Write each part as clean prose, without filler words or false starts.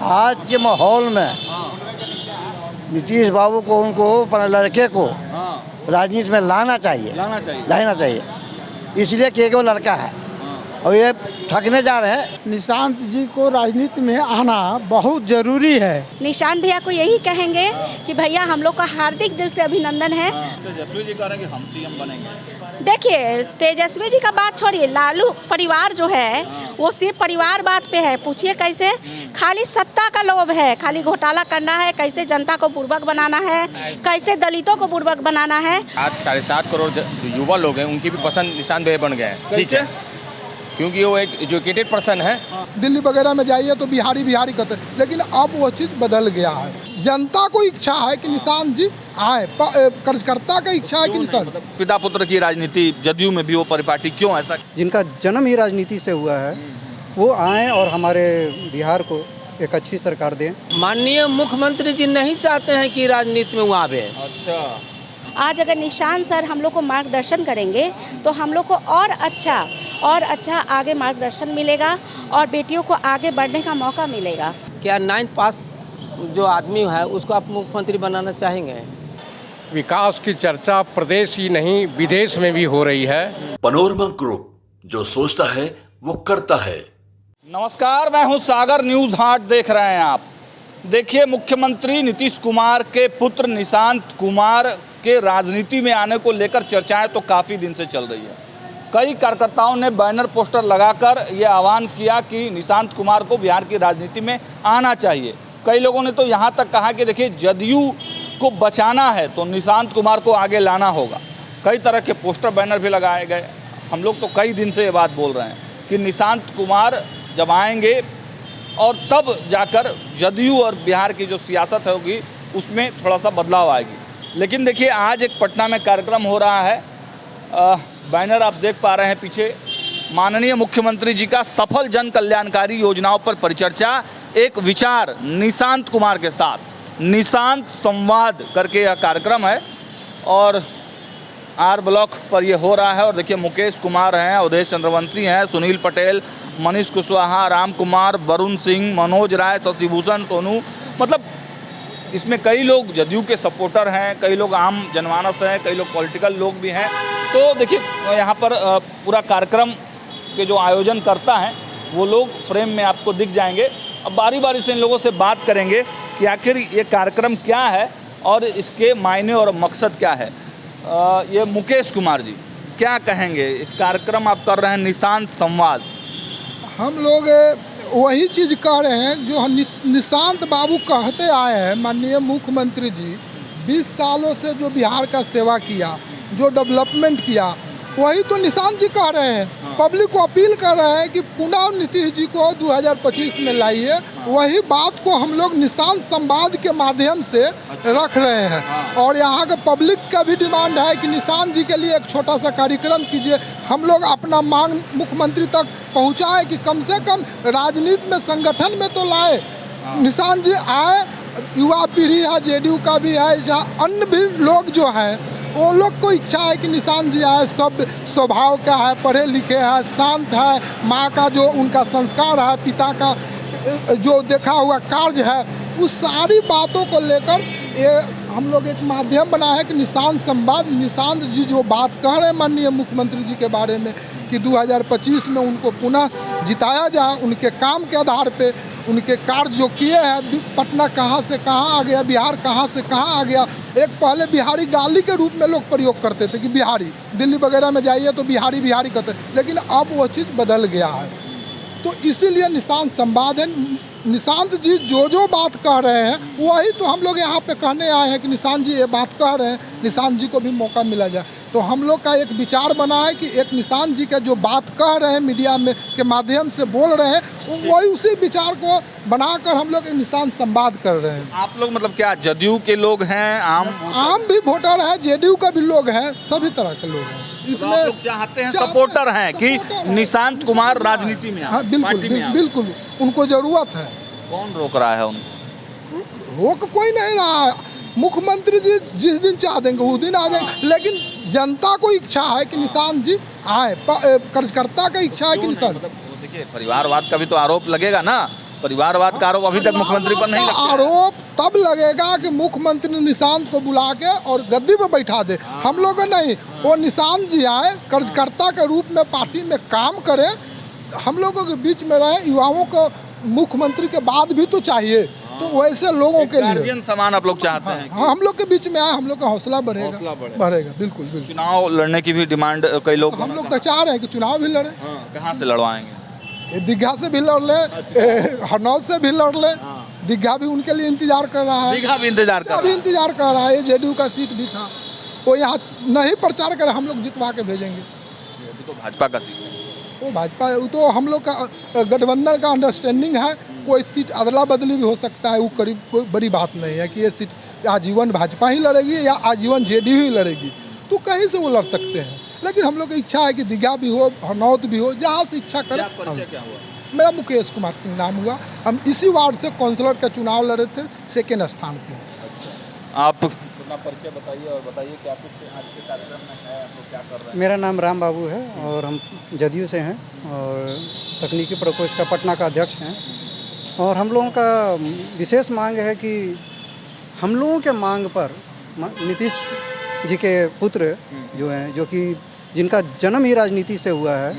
आज के माहौल में नीतीश बाबू को उनको अपने लड़के को राजनीति में लाना चाहिए इसलिए कि वो लड़का है और ये ठगने जा रहे हैं। निशांत जी को राजनीति में आना बहुत जरूरी है। निशांत भैया को यही कहेंगे कि भैया हम लोग का हार्दिक दिल से अभिनंदन है। तेजस्वी जी कह रहे हैं कि हम सीएम बनेंगे। देखिए तेजस्वी जी का बात छोड़िए, लालू परिवार जो है वो सिर्फ परिवार बात पे है। पूछिए कैसे, खाली सत्ता का लोभ है, खाली घोटाला करना है, कैसे जनता को बुर्बक बनाना है, कैसे दलितों को बुर्बक बनाना है। आज 7.5 करोड़ युवा लोग हैं, उनकी भी पसंद निशांत भैया बन गए हैं। ठीक है, क्योंकि वो एक एजुकेटेड पर्सन है। दिल्ली वगैरह में जाइए तो बिहारी कहते हैं, लेकिन अब वो चीज़ बदल गया है। जनता को इच्छा है कि निशांत जी आए, कार्यकर्ता का इच्छा है कि निशांत। पिता पुत्र की राजनीति, जदयू में भी वो परिपाटी, क्यों ऐसा? जिनका जन्म ही राजनीति से हुआ है वो आए और हमारे बिहार को एक अच्छी सरकार दें। माननीय मुख्यमंत्री जी नहीं चाहते हैं कि राजनीति में वो आवे। अच्छा, आज अगर निशांत सर हम लोग को मार्गदर्शन करेंगे तो हम लोग को और अच्छा आगे मार्गदर्शन मिलेगा और बेटियों को आगे बढ़ने का मौका मिलेगा। क्या 9th पास जो आदमी है उसको आप मुख्यमंत्री बनाना चाहेंगे? विकास की चर्चा प्रदेश ही नहीं विदेश में भी हो रही है। पनोरमा ग्रुप, जो सोचता है वो करता है। नमस्कार, मैं हूं सागर, न्यूज़ हाट देख रहे हैं आप। देखिए, मुख्यमंत्री नीतीश कुमार के पुत्र निशांत कुमार के राजनीति में आने को लेकर चर्चाएं तो काफ़ी दिन से चल रही है। कई कार्यकर्ताओं ने बैनर पोस्टर लगाकर ये आह्वान किया कि निशांत कुमार को बिहार की राजनीति में आना चाहिए। कई लोगों ने तो यहाँ तक कहा कि देखिए, जदयू को बचाना है तो निशांत कुमार को आगे लाना होगा। कई तरह के पोस्टर बैनर भी लगाए गए। हम लोग तो कई दिन से ये बात बोल रहे हैं कि निशांत कुमार जब आएंगे और तब जाकर जदयू और बिहार की जो सियासत होगी उसमें थोड़ा सा बदलाव आएगी। लेकिन देखिए, आज एक पटना में कार्यक्रम हो रहा है। बैनर आप देख पा रहे हैं पीछे, माननीय मुख्यमंत्री जी का सफल जन कल्याणकारी योजनाओं पर परिचर्चा, एक विचार निशांत कुमार के साथ, निशांत संवाद करके यह कार्यक्रम है और आर ब्लॉक पर ये हो रहा है। और देखिए, मुकेश कुमार हैं, अवधेश चंद्रवंशी हैं, सुनील पटेल, मनीष कुशवाहा, राम कुमार, वरुण सिंह, मनोज राय, शशिभूषण सोनू, मतलब इसमें कई लोग जदयू के सपोर्टर हैं, कई लोग आम जनमानस हैं, कई लोग पॉलिटिकल लोग भी हैं। तो देखिए, यहाँ पर पूरा कार्यक्रम के जो आयोजन करता है वो लोग फ्रेम में आपको दिख जाएंगे। अब बारी बारी से इन लोगों से बात करेंगे कि आखिर ये कार्यक्रम क्या है और इसके मायने और मकसद क्या है। ये मुकेश कुमार जी क्या कहेंगे? इस कार्यक्रम आप कर रहे हैं निशांत संवाद, हम लोग वही चीज़ कह रहे हैं जो निशांत बाबू कहते आए हैं। माननीय मुख्यमंत्री जी 20 सालों से जो बिहार का सेवा किया, जो डेवलपमेंट किया, वही तो निशांत जी कह रहे हैं। पब्लिक को अपील कर रहे हैं कि पुनः नीतीश जी को 2025 में लाइए। वही बात को हम लोग निशांत संवाद के माध्यम से रख रहे हैं। और यहाँ के पब्लिक का भी डिमांड है कि निशांत जी के लिए एक छोटा सा कार्यक्रम कीजिए। हम लोग अपना मांग मुख्यमंत्री तक पहुँचाए कि कम से कम राजनीति में, संगठन में तो लाए। निशांत जी आए, युवा पीढ़ी है, जेडीयू का भी है, अन्य भी लोग जो हैं वो लोग को इच्छा है कि निशांत जी आए। सब स्वभाव का है, पढ़े लिखे हैं, शांत है, माँ का जो उनका संस्कार है, पिता का जो देखा हुआ कार्य है, उस सारी बातों को लेकर ये हम लोग एक माध्यम बनाया है कि निशांत संवाद। निशांत जी जो बात कह रहे हैं माननीय मुख्यमंत्री जी के बारे में कि 2025 में उनको पुनः जिताया जाए, उनके काम के आधार पे, उनके कार्य जो किए हैं, पटना कहाँ से कहाँ आ गया, बिहार कहाँ से कहाँ आ गया। एक पहले बिहारी गाली के रूप में लोग प्रयोग करते थे कि बिहारी, दिल्ली वगैरह में जाइए तो बिहारी कहते, लेकिन अब वो चीज़ बदल गया है। तो इसीलिए निशांत संवाद है। निशांत जी जो बात कह रहे हैं वही तो हम लोग यहाँ पे कहने आए हैं कि निशांत जी ये बात कह रहे हैं, निशांत जी को भी मौका मिला जाए। तो हम लोग का एक विचार बना है कि एक निशांत जी का जो बात कह रहे हैं मीडिया में के माध्यम से बोल रहे हैं, वही उसी विचार को बनाकर हम लोग एक निशांत संवाद कर रहे हैं। आप लोग मतलब क्या जदयू के लोग हैं? आम भी वोटर है, जेडीयू का भी लोग हैं, सभी तरह के लोग हैं। इसमें तो लोग चाहते हैं, सपोर्टर हैं कि निशांत कुमार राजनीति में आए। हाँ, बिल्कुल उनको जरूरत है। कौन रोक रहा है उनको? रोक कोई नहीं रहा है। मुख्यमंत्री जी जिस दिन चाह देंगे उस दिन आ जाएंगे, लेकिन जनता को इच्छा है कि निशांत जी आए, कार्यकर्ता का इच्छा है कि निशांत। देखिए, परिवारवाद का भी तो आरोप लगेगा ना। परिवारवाद का आरोप अभी तक मुख्यमंत्री पर नहीं लगता है। आरोप तब लगेगा कि मुख्यमंत्री निशांत को बुला के और गद्दी पर बैठा दे। हम लोग नहीं, वो निशांत जी आए, कार्यकर्ता के रूप में पार्टी में काम करें, हम लोगों के बीच में रहे। युवाओं को मुख्यमंत्री के बाद भी तो चाहिए, तो वैसे लोगों के लिए गार्जियन समान आप लोग चाहते हैं। हाँ, हम लोग के बीच में आए, हम लोग का हौसला बढ़ेगा, बढ़ेगा बिल्कुल बिल्कुल। चुनाव लड़ने की भी डिमांड कई लोग हम लोग तो चाह रहे हैं कि चुनाव भी लड़े। कहाँ से लड़वाएंगे? दीघा से भी लड़ ले, हरनौत से भी लड़ ले। दीघा भी उनके लिए इंतजार कर रहा है, दीघा भी इंतजार कर अभी इंतजार कर रहा है। जेडीयू का सीट भी था, वो यहाँ नहीं प्रचार करे, हम लोग जितवा के भेजेंगे। अभी तो भाजपा का सीट है। वो भाजपा, वो तो हम लोग का गठबंधन का अंडरस्टैंडिंग है। कोई सीट अदला बदली भी हो सकता है, वो करीब कोई बड़ी बात नहीं है कि ये सीट आजीवन भाजपा ही लड़ेगी या आजीवन जेडीयू ही लड़ेगी, तो कहीं से वो लड़ सकते हैं। लेकिन हम लोग की इच्छा है कि दीघा भी हो, हरनौत भी हो, जहाँ से इच्छा करें। मेरा मुकेश कुमार सिंह नाम हुआ, हम इसी वार्ड से काउंसलर का चुनाव लड़े थे, सेकेंड स्थान पे। आप अपना परिचय बताइए और बताइए क्या कुछ आज के कार्यक्रम में है, आप लोग क्या कर रहे हैं? मेरा नाम राम बाबू है और हम जदयू से हैं और तकनीकी प्रकोष्ठ का पटना का अध्यक्ष हैं। और हम लोगों का विशेष मांग है कि हम लोगों के मांग पर नीतीश जी के पुत्र जो हैं, जो कि जिनका जन्म ही राजनीति से हुआ है,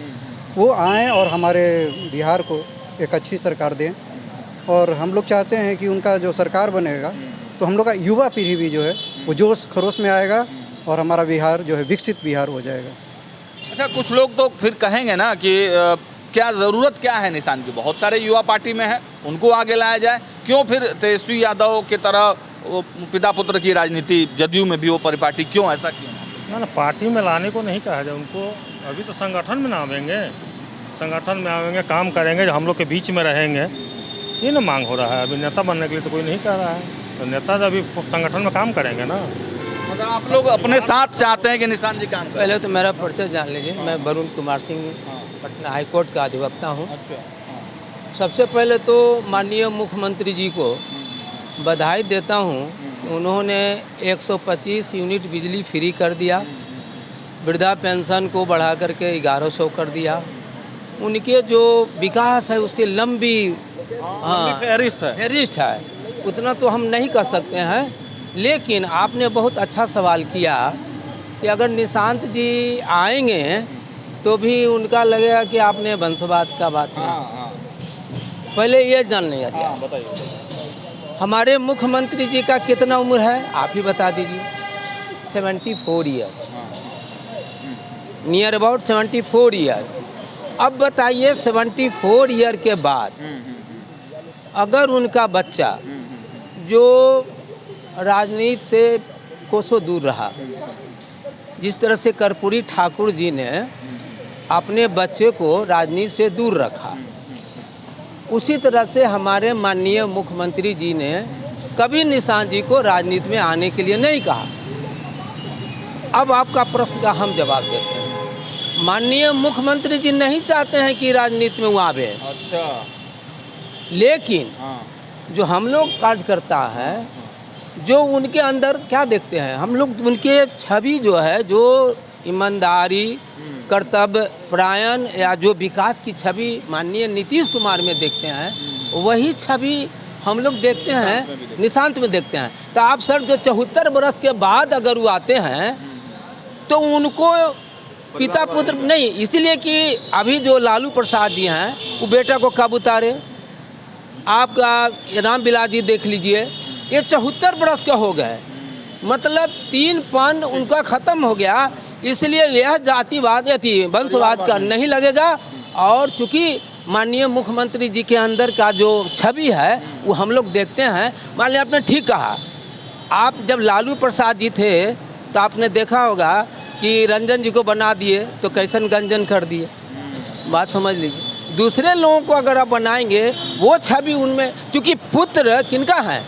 वो आएँ और हमारे बिहार को एक अच्छी सरकार दें। और हम लोग चाहते हैं कि उनका जो सरकार बनेगा तो हम लोग का युवा पीढ़ी भी जो है वो जोश खरोश में आएगा और हमारा बिहार जो है विकसित बिहार हो जाएगा। अच्छा, कुछ लोग तो फिर कहेंगे ना कि क्या ज़रूरत क्या है निशांत की? बहुत सारे युवा पार्टी में है, उनको आगे लाया जाए। क्यों फिर तेजस्वी यादव की तरह वो पिता पुत्र की राजनीति जदयू में भी वो परिपाटी, क्यों ऐसा क्यों? ना पार्टी में लाने को नहीं कहा जाए उनको, अभी तो संगठन में ना आवेंगे, संगठन में आवेंगे, काम करेंगे, हम लोग के बीच में रहेंगे, ये ना मांग हो रहा है। अभी नेता बनने के लिए तो कोई नहीं कह रहा है, तो नेता अभी संगठन में काम करेंगे ना। मतलब आप लोग अपने साथ चाहते हैं कि निशांत जी काम करें? पहले तो मेरा परिचय जान लीजिए, मैं वरुण कुमार सिंह पटना हाईकोर्ट का अधिवक्ता हूँ। सबसे पहले तो माननीय मुख्यमंत्री जी को बधाई देता हूँ, उन्होंने 125 यूनिट बिजली फ्री कर दिया, वृद्धा पेंशन को बढ़ा करके 1100 कर दिया। उनके जो विकास है उसकी लंबी फहरिस्त है, उतना तो हम नहीं कर सकते हैं। लेकिन आपने बहुत अच्छा सवाल किया कि अगर निशांत जी आएंगे तो भी उनका लगेगा कि आपने वंशवाद का बात किया। पहले ये जान लिया जाए, हमारे मुख्यमंत्री जी का कितना उम्र है आप ही बता दीजिए। 74 ईयर, नियर अबाउट 74 ईयर। अब बताइए 74 ईयर के बाद अगर उनका बच्चा जो राजनीति से कोसों दूर रहा, जिस तरह से कर्पूरी ठाकुर जी ने अपने बच्चे को राजनीति से दूर रखा, उसी तरह से हमारे माननीय मुख्यमंत्री जी ने कभी निशांत जी को राजनीति में आने के लिए नहीं कहा। अब आपका प्रश्न का हम जवाब देते हैं। माननीय मुख्यमंत्री जी नहीं चाहते हैं कि राजनीति में वो आवे। अच्छा, लेकिन जो हम लोग कार्यकर्ता हैं, जो उनके अंदर क्या देखते हैं, हम लोग उनके छवि जो है, जो ईमानदारी, कर्तव्य परायण या जो विकास की छवि माननीय नीतीश कुमार में देखते हैं, वही छवि हम लोग देखते हैं निशांत में देखते हैं। तो आप सर जो 74 बरस के बाद अगर वो आते हैं तो उनको पिता पुत्र नहीं, इसलिए कि अभी जो लालू प्रसाद जी हैं वो बेटा को कब उतारे, आपका राम विलास जी देख लीजिए, ये 74 बरस के हो गए, मतलब 3 पन उनका ख़त्म हो गया। इसलिए यह जातिवाद या वंशवाद का नहीं लगेगा। और चूँकि माननीय मुख्यमंत्री जी के अंदर का जो छवि है वो हम लोग देखते हैं। मान लिया आपने ठीक कहा, आप जब लालू प्रसाद जी थे तो आपने देखा होगा कि रंजन जी को बना दिए तो कैसन गंजन कर दिए, बात समझ लीजिए। दूसरे लोगों को अगर आप बनाएंगे वो छवि उनमें, क्योंकि पुत्र किनका है,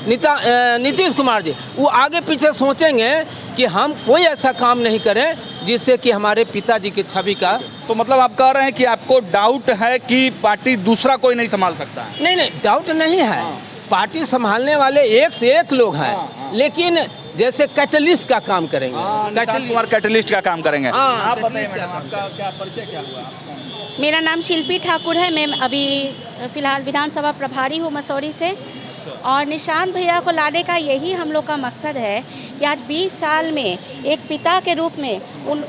नीतीश कुमार जी, वो आगे पीछे सोचेंगे कि हम कोई ऐसा काम नहीं करें जिससे कि हमारे पिताजी की छवि का। तो मतलब आप कह रहे हैं कि आपको डाउट है कि पार्टी दूसरा कोई नहीं संभाल सकता है? नहीं, डाउट नहीं है। पार्टी संभालने वाले एक से एक लोग हैं, लेकिन जैसे कैटलिस्ट का काम करेंगे, कैटलिस्ट का काम करेंगे। मेरा नाम शिल्पी ठाकुर है। मैं अभी फ़िलहाल विधानसभा प्रभारी हूँ मसौरी से। और निशांत भैया को लाने का यही हम लोग का मकसद है कि आज 20 साल में एक पिता के रूप में उन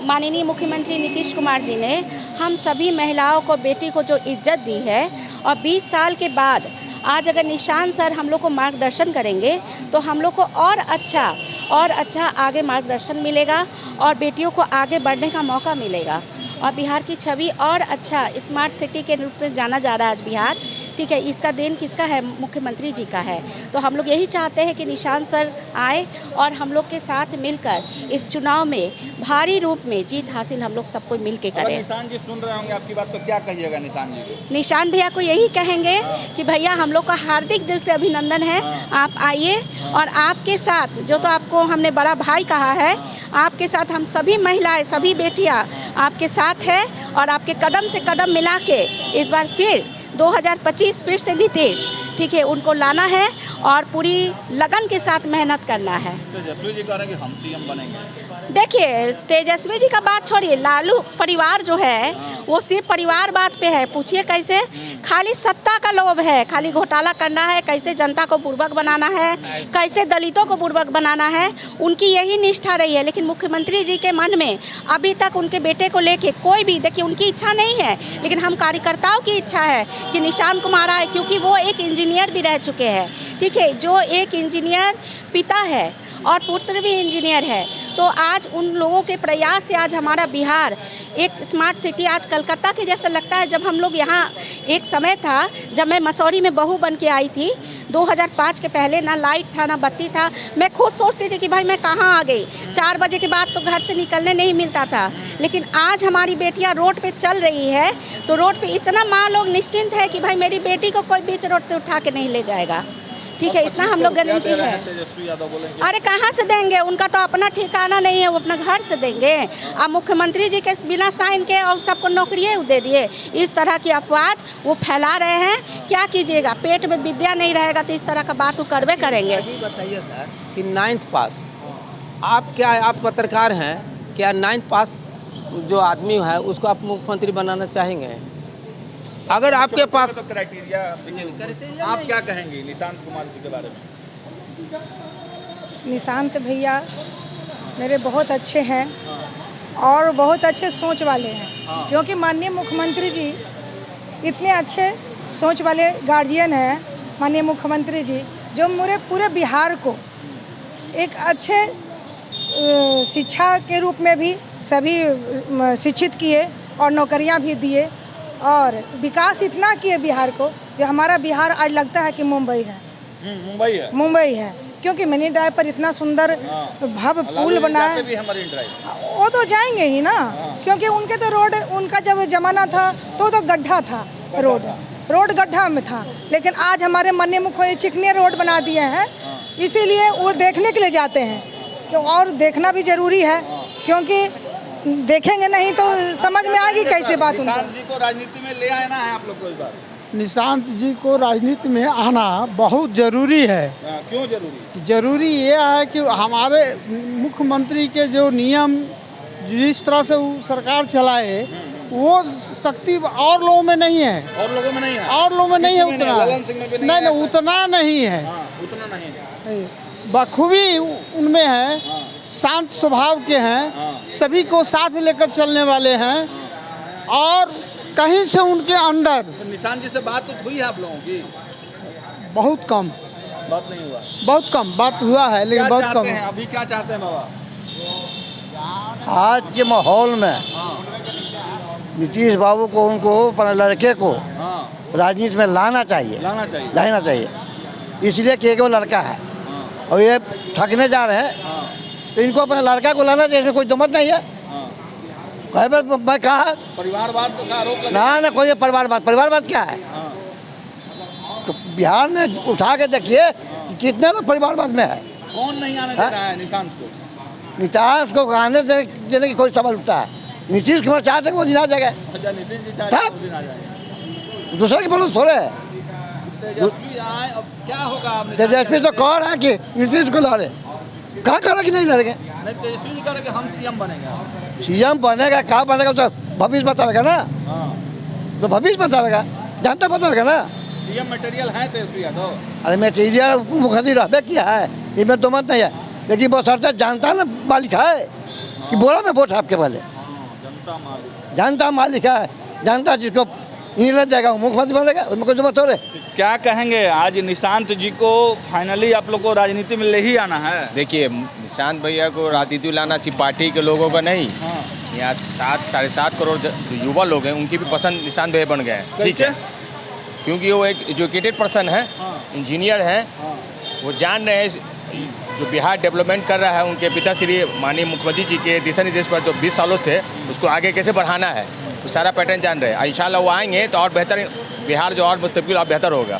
माननीय मुख्यमंत्री नीतीश कुमार जी ने हम सभी महिलाओं को, बेटी को जो इज्जत दी है, और 20 साल के बाद आज अगर निशांत सर हम लोग को मार्गदर्शन करेंगे तो हम लोग को और अच्छा आगे मार्गदर्शन मिलेगा और बेटियों को आगे बढ़ने का मौका मिलेगा और बिहार की छवि और अच्छा स्मार्ट सिटी के रूप में जाना जा रहा है आज बिहार। ठीक है, इसका देन किसका है? मुख्यमंत्री जी का है। तो हम लोग यही चाहते हैं कि निशांत सर आए और हम लोग के साथ मिलकर इस चुनाव में भारी रूप में जीत हासिल हम लोग सबको मिल के करें। निशांत जी सुन रहे होंगे आपकी बात, तो क्या कहिएगा निशांत जी को? निशांत भैया को यही कहेंगे कि भैया हम लोग का हार्दिक दिल से अभिनंदन है, आप आइए और आपके साथ जो तो आपको हमने बड़ा भाई कहा है, आपके साथ हम सभी महिलाएं, सभी बेटियां आपके साथ है और आपके कदम से कदम मिला के इस बार फिर 2025 फिर से नीतीश, ठीक है, उनको लाना है और पूरी लगन के साथ मेहनत करना है। तेजस्वी जी कह रहे हैं कि हम सीएम बनेंगे। देखिए, तेजस्वी जी का बात छोड़िए, लालू परिवार जो है वो सिर्फ परिवार बात पे है। पूछिए कैसे? खाली सत्ता का लोभ है, खाली घोटाला करना है, कैसे जनता को बुर्बक बनाना है, कैसे दलितों को बुर्बक बनाना है, उनकी यही निष्ठा रही है। लेकिन मुख्यमंत्री जी के मन में अभी तक उनके बेटे को लेके कोई भी, देखिए उनकी इच्छा नहीं है, लेकिन हम कार्यकर्ताओं की इच्छा है कि निशांत कुमार आए, क्योंकि वो एक इंजीनियर भी रह चुके हैं। ठीक है, जो एक इंजीनियर पिता है और पुत्र भी इंजीनियर है, तो आज उन लोगों के प्रयास से आज हमारा बिहार एक स्मार्ट सिटी आज कलकत्ता के जैसा लगता है। जब हम लोग यहाँ, एक समय था जब मैं मसौरी में बहू बन के आई थी 2005 के पहले, ना लाइट था ना बत्ती था। मैं खुद सोचती थी कि भाई मैं कहाँ आ गई, 4 बजे के बाद तो घर से निकलने नहीं मिलता था। लेकिन आज हमारी बेटियाँ रोड पे चल रही है तो रोड पे इतना माँ लोग निश्चिंत है कि भाई मेरी बेटी को कोई बीच रोड से उठा के नहीं ले जाएगा। ठीक है, इतना हम लोग गारंटी है। अरे कहाँ से देंगे? उनका तो अपना ठिकाना नहीं है, वो अपना घर से देंगे। अब मुख्यमंत्री जी के बिना साइन के और सबको नौकरियाँ दे दिए। इस तरह की अफवाह वो फैला रहे हैं, क्या कीजिएगा? पेट में विद्या नहीं रहेगा तो इस तरह का बात वो करवे करेंगे। बताइए सर कि 9th पास, आप पत्रकार हैं, क्या 9th पास जो आदमी है उसको आप मुख्यमंत्री बनाना चाहेंगे? अगर आपके पास तो क्राइटेरिया, आप क्या कहेंगे निशांत कुमार जी के बारे में? निशांत भैया मेरे बहुत अच्छे हैं और बहुत अच्छे सोच वाले हैं, क्योंकि माननीय मुख्यमंत्री जी इतने अच्छे सोच वाले गार्जियन हैं। माननीय मुख्यमंत्री जी जो पूरे बिहार को एक अच्छे शिक्षा के रूप में भी सभी शिक्षित किए और नौकरियां भी दिए और विकास इतना किए बिहार को, जो हमारा बिहार आज लगता है कि मुंबई है। मुंबई है, क्योंकि मनी ड्राइव पर इतना सुंदर भव्य पुल बना है। वो तो जाएंगे ही ना, क्योंकि उनके तो रोड, उनका जब जमाना था तो गड्ढा था, रोड गड्ढा में था। लेकिन आज हमारे माननीय मुख्यमंत्री चिकनी रोड बना दिए हैं, इसीलिए वो देखने के लिए जाते हैं। और देखना भी जरूरी है, क्योंकि देखेंगे नहीं तो समझ में आएगी कैसे बात। निशांत जी को राजनीति में ले आना है आप लोग को इस बार? निशांत जी को राजनीति में आना बहुत ज़रूरी है। क्यों जरूरी? जरूरी ये है कि हमारे मुख्यमंत्री के जो नियम जिस तरह से वो सरकार चलाए, वो शक्ति और लोगों में नहीं है। और लोगों में नहीं है? और लोगों में नहीं है उतना। नहीं, उतना नहीं है। उतना नहीं है, बखूबी उनमें है। शांत स्वभाव के हैं, सभी को साथ लेकर चलने वाले हैं और कहीं से उनके अंदर। तो निशांत जी से बात तो हुई है आप लोगों की? बहुत कम। बात नहीं हुआ? बहुत कम बात हुआ है, लेकिन बहुत कम। अभी क्या चाहते हैं बाबा? आज के माहौल में नीतीश बाबू को, उनको अपने लड़के को राजनीति में लाना चाहिए। इसलिए कि वो लड़का है और ये ठगने जा रहे हैं, तो इनको अपने लड़का को लाना चाहिए। इसमें कोई दमत नहीं है। कई बार मैं कहा परिवारवाद का आरोप ना कोई परिवारवाद क्या है? तो बिहार में उठा के देखिए कि कितने लोग परिवारवाद में है। कौन नहीं आने दे रहा है निशांत को? नीतीश को आने देने की कोई सवाल उठता है? नीतीश कुमार चाहते हैं वो दिन आ जाएगा। दूसरे के बोलो थोड़े है। तेजस्वी आए, अब क्या होगा? तेजस्वी तो कह रहा है कि नीतीश को लड़े, कहा कह रहा कि नहीं लड़ेंगे? नहीं, तेजस्वी जी कह रहे कि हम सीएम बनेंगे। सीएम बनेगा, कहाँ बनेगा तो भविष्य बतावेगा ना। तो भविष्य बतावेगा। जनता पता होगा ना। सीएम मटेरियल है तेजस्वी यादव। अरे मटेरियल मुखर्जी रहबे किया है, इसमें तो मत नहीं है, लेकिन वो सरकार जानता ना मालिक है कि बोला मैं वोट आपके वाले, जनता मालिक है, जनता जिसको नहीं लग जाएगा वो मुख्यमंत्री बनेगा, उसमें कोई जरूरत हो रहे। क्या कहेंगे, आज निशांत जी को फाइनली आप लोग को राजनीति में ले ही आना है? देखिए, निशांत भैया को राजनीति में लाना सिर्फ पार्टी के लोगों का नहीं, यहाँ 7-7.5 करोड़ जो युवा लोग हैं उनकी भी पसंद निशांत भैया बन गए हैं। ठीक है, क्योंकि वो एक एजुकेटेड पर्सन है, इंजीनियर हैं, वो जान रहे हैं जो बिहार डेवलपमेंट कर रहा है, उनके पिता श्री माननीय मुख्यमंत्री जी के दिशा निर्देश पर जो 20 सालों से उसको आगे कैसे बढ़ाना है वो सारा पैटर्न जान रहे हैं। इंशाल्लाह वो आएंगे तो और बेहतर बिहार जो और मुस्तकबिल और बेहतर होगा,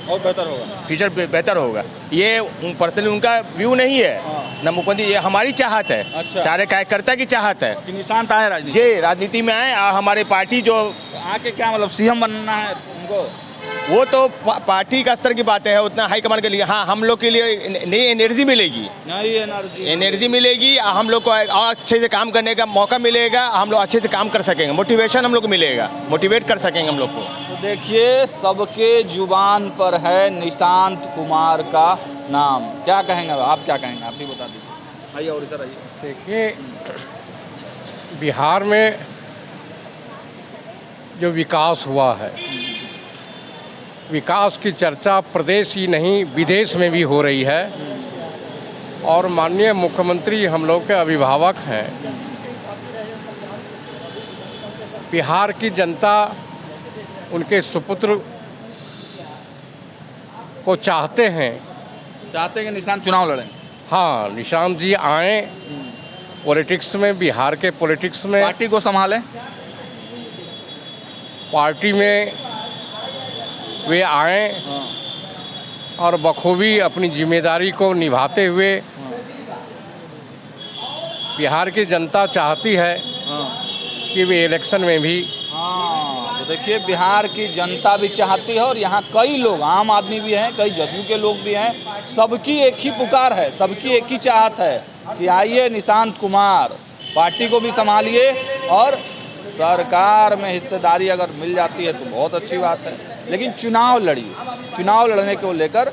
फ्यूचर बेहतर होगा। ये पर्सनली उनका व्यू नहीं है ना मुख्यमंत्री, ये हमारी चाहत है। अच्छा। सारे कार्यकर्ता की चाहत है कि निशांत आए राजनीति, जी राजनीति में आए और हमारी पार्टी जो आके क्या मतलब सीएम बनना है उनको, वो तो पार्टी का स्तर की बात है, उतना हाईकमान के लिए। हाँ, हम लोग के लिए नई एनर्जी मिलेगी, एनर्जी मिलेगी, हम लोग को और अच्छे से काम करने का मौका मिलेगा, हम लोग अच्छे से काम कर सकेंगे, मोटिवेशन हम लोग को मिलेगा, मोटिवेट कर सकेंगे हम लोग को। तो देखिए, सबके जुबान पर है निशांत कुमार का नाम। क्या कहेंगे आप, क्या कहेंगे आप भी बता दीजिए। आइए और इधर आइए। देखिए, बिहार में जो विकास हुआ है, विकास की चर्चा प्रदेश ही नहीं विदेश में भी हो रही है, और माननीय मुख्यमंत्री हम लोग के अभिभावक हैं। बिहार की जनता उनके सुपुत्र को चाहते हैं कि निशांत चुनाव लड़ें। हाँ, निशांत जी आए पॉलिटिक्स में, बिहार के पॉलिटिक्स में, पार्टी को संभालें, पार्टी में वे आए और बखूबी अपनी जिम्मेदारी को निभाते हुए। बिहार की जनता चाहती है कि वे इलेक्शन में भी। तो देखिए, बिहार की जनता भी चाहती है और यहाँ कई लोग, आम आदमी भी हैं, कई जदयू के लोग भी हैं, सबकी एक ही पुकार है, सबकी एक ही चाहत है कि आइए निशांत कुमार, पार्टी को भी संभालिए और सरकार में हिस्सेदारी अगर मिल जाती है तो बहुत अच्छी बात है, लेकिन चुनाव लड़िए। चुनाव लड़ने को लेकर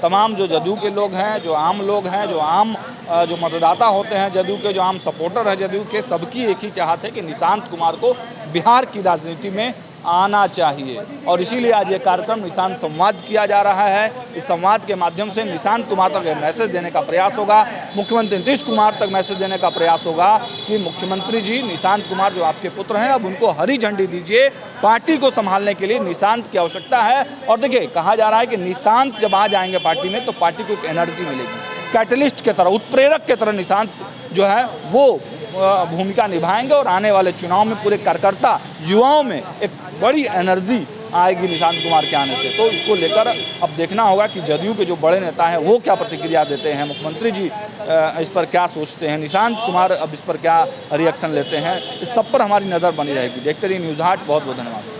तमाम जो जदयू के लोग हैं, जो आम लोग हैं, जो मतदाता होते हैं जदयू के, जो आम सपोर्टर हैं जदयू के, सबकी एक ही चाहत है कि निशांत कुमार को बिहार की राजनीति में आना चाहिए। और इसीलिए आज ये कार्यक्रम निशांत संवाद किया जा रहा है। इस संवाद के माध्यम से निशांत कुमार तक मैसेज देने का प्रयास होगा, मुख्यमंत्री नीतीश कुमार तक मैसेज देने का प्रयास होगा कि मुख्यमंत्री जी, निशांत कुमार जो आपके पुत्र हैं, अब उनको हरी झंडी दीजिए, पार्टी को संभालने के लिए निशांत की आवश्यकता है। और देखिए, कहा जा रहा है कि निशांत जब आ जाएंगे पार्टी में तो पार्टी को एक एनर्जी मिलेगी, कैटलिस्ट की तरह, उत्प्रेरक की तरह निशांत जो है वो भूमिका निभाएंगे और आने वाले चुनाव में पूरे कार्यकर्ता युवाओं में एक बड़ी एनर्जी आएगी निशांत कुमार के आने से। तो इसको लेकर अब देखना होगा कि जदयू के जो बड़े नेता हैं वो क्या प्रतिक्रिया देते हैं, मुख्यमंत्री जी इस पर क्या सोचते हैं, निशांत कुमार अब इस पर क्या रिएक्शन लेते हैं, इस सब पर हमारी नज़र बनी रहेगी। देखते रहिए न्यूज़ 8। बहुत बहुत धन्यवाद।